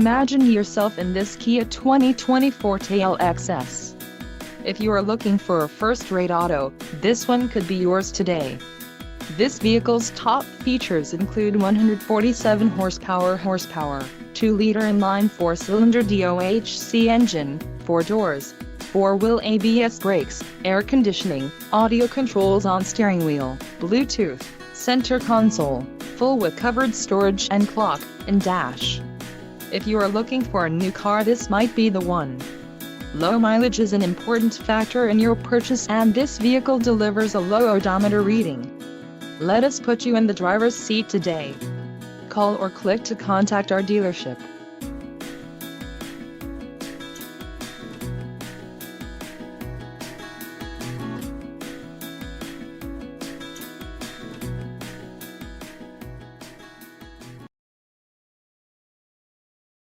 Imagine yourself in this Kia 2020 Forte LXS. If you are looking for a first-rate auto, this one could be yours today. This vehicle's top features include 147 horsepower, 2-liter inline 4-cylinder DOHC engine, 4 doors, 4-wheel ABS brakes, air conditioning, audio controls on steering wheel, Bluetooth, center console, full with covered storage and clock and dash. If you are looking for a new car, this might be the one. Low mileage is an important factor in your purchase, and this vehicle delivers a low odometer reading. Let us put you in the driver's seat today. Call or click to contact our dealership.